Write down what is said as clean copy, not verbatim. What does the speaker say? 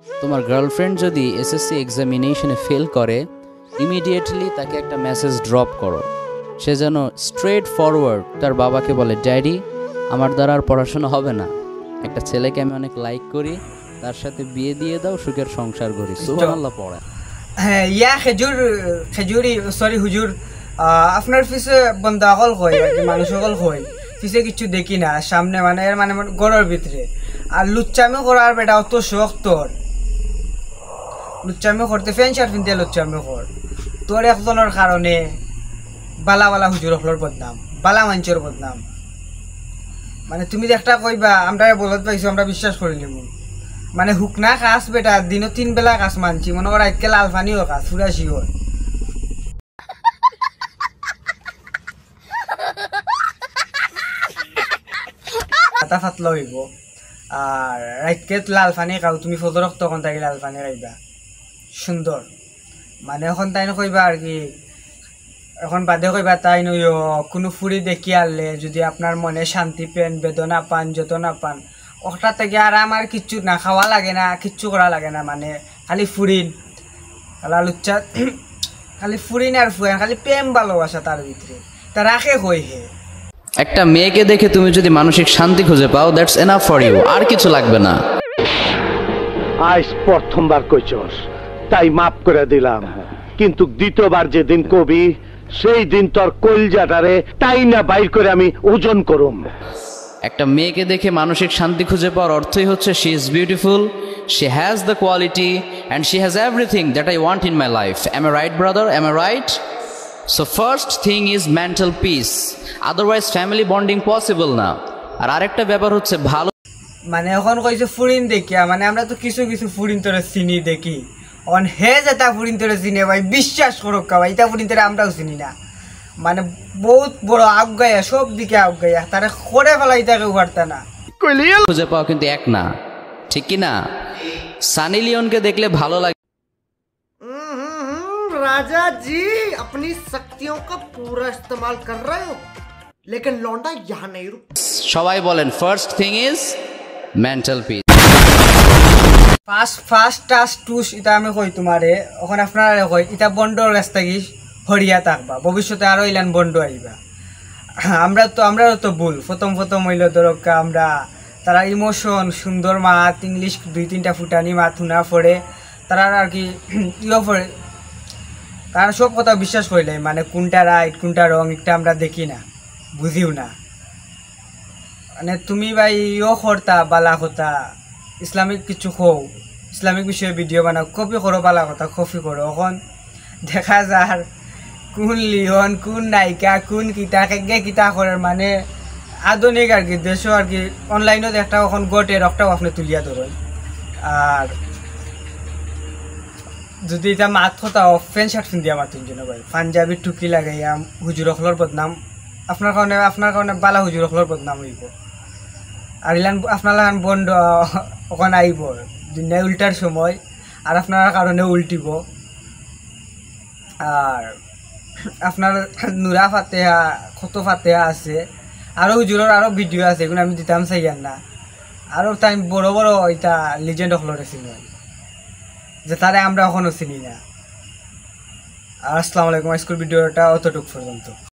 তোমার গার্লফ্রেন্ড যদি SSC এক্সামিনেশনে fail করে, ইমিডিয়েটলি তাকে একটা মেসেজ ড্রপ করো। সে যেন স্ট্রেট ফরওয়ার্ড তার বাবাকে বলে, ড্যাডি আমার দ্বারা আর পড়াশোনা হবে না, একটা ছেলেকে আমি অনেক লাইক করি, তার সাথে বিয়ে দিয়ে দাও, সুখের সংসার করি। সুবহানাল্লাহ পড়া। হ্যাঁ, ইয়া খেজুরি সরি হুজুর, আপনার পিছে বন্ধা হল হয় আর কি, মানুষ হল হয়, পিছে কিছু দেখি না, সামনে মানে এর মানে গড়ের ভিতরে। আর লুচ্চামি করার বেটা অত শখ তোর, লুচ্চামি করতে ফ্যান শার্ট পিনতে লুচ্চামি কর, তোর একজনের কারণে বালা বালা হুজুর হলর বদনাম, বালা মানুষের বদনাম। মানে তুমি যে একটা কইবা আমরা বলত পাইছো, আমরা বিশ্বাস করি নিব। মানে হুকনা কাজ বেটা, দিনও 3 বেলা কাজ মানছি, মনে কর আজকে লাল পানিও কাজ পুরা শিওর। মাথা ফাতলা হইব। আর রাইতকে লাল পানি খাও, তুমি ফজরক তখন তাই লাল পানি খাইবা, সুন্দর। মানে এখন তাই কইবা আর কি, এখন বাদে কইবা তাই নই কোনো ফুরি দেখি আনলে যদি আপনার মনে শান্তি পেন, বেদনা পান, যতনা পান, ওটা থেকে আর আমার কিচ্ছু না খাওয়া লাগে না, কিচ্ছু করা লাগে না। মানে খালি ফুরিন লুচ্চা, খালি ফুরিন আর ফুয়েন, খালি প্রেম ভালোবাসা তার ভিতরে, তা রাখে কই হে। একটা মেয়েকে দেখে তুমি যদি মানসিক শান্তি খুঁজে পাও, দ্যাটস এনাফ ফর ইউ, আর কিছু লাগবে না। আজ প্রথমবার কইছস তাই মাফ করে দিলাম, কিন্তু দ্বিতীয়বার যেদিন কবি সেই দিন তোর কলজাটারে তাই না বাইর করে আমি ওজন করুম। একটা মেয়েকে দেখে মানসিক শান্তি খুঁজে পাওয়ার অর্থই হচ্ছে she is beautiful, she has the quality and she has everything that I want in my life. Am I right brother, am I right? So first thing is mental peace, otherwise family bonding possible না। আর আরেকটা ব্যাপার হচ্ছে ভালো, মানে এখন কইছে ফুরিন দেখিয়া, মানে আমরা তো কিছু কিছু ফুরিন তোরে চিনি দেখি, অন হে যেটা ফুরিন তোরে চিনে ভাই বিশ্বাস করো ভাই, এটা ফুরিন তোরে আমরাও চিনি না। মানে বহুত বড় আগাইয়া, সব দিকে আগাইয়া, তারা করে ফেলাই তাকে উপারতা না। খুঁজে পাওয়া কিন্তু এক না, ঠিক কি না? সানি লিওনকে দেখলে ভালো লাগে, राजा जी अपनी शक्तियों का पूरा इस्तेमाल कर रहे हो, लेकिन लौंडा यहाँ नहीं रुक। সবাই বলেন first thing is mental piece. First টাস টুস এটা আমি কই তোমারে, ওখানে আপনারা কই এটা বন্ডর রাস্তা কি হরিয়া থাকবা, ভবিষ্যতে আরো ইলান বন্ড আইবা। আমরাও তো ভুল, প্রথম হইল দরকার আমরা তারা ইমোশন, সুন্দর মাত, ইংলিশ 2-3টা ফুটানি মাত শুনা পড়ে, তারা আর কি ইয়ে পড়ে, তারা সব কথা বিশ্বাস করিলে, মানে কোনটা রাইট কোনটা রং এটা আমরা দেখি না, বুঝিও না। মানে তুমি ভাই ইও করতা বালা কথা, ইসলামিক কিছু খো, ইসলামিক বিষয়ে ভিডিও বানাও, কপি করো বালা কথা, কপি করো। এখন দেখা যার কোন লিওন, কোন নায়িকা, কোন কিতা কেগে কিতা করার, মানে আধুনিক আর কি দেশ আর কি অনলাইনত একটা এখন গোটে রকটাও আপনি তুলিয়া ধরেন। আর যদি এটা মাত কথা ফ্যান শার্ট পিন্ধিয়া মাতুন যেন ভাই, পাঞ্জাবি টুকি লাগাইয়া হুজুর হলর বদনাম, আপনার কারণে বালা হুজুর হলর বদনাম হইব। আর ইলান আপনার লাগান বন্ধ ওখানে আইব দুনিয়ায় উল্টার সময়, আর আপনার কারণে উল্টিব। আর আপনার নুরা ফাতেহা, কত ফাতেহা আছে, আরও হুজুরের আরও ভিডিও আছে, এগুলো আমি দিতাম চাইয়ান না। আরও তাই বড় বড় এটা লিজেন্ড হলর ছিল যে তারা আমরা এখনো চিনি না। আসসালামু আলাইকুম, স্কুল ভিডিওটা অতটুকু পর্যন্ত।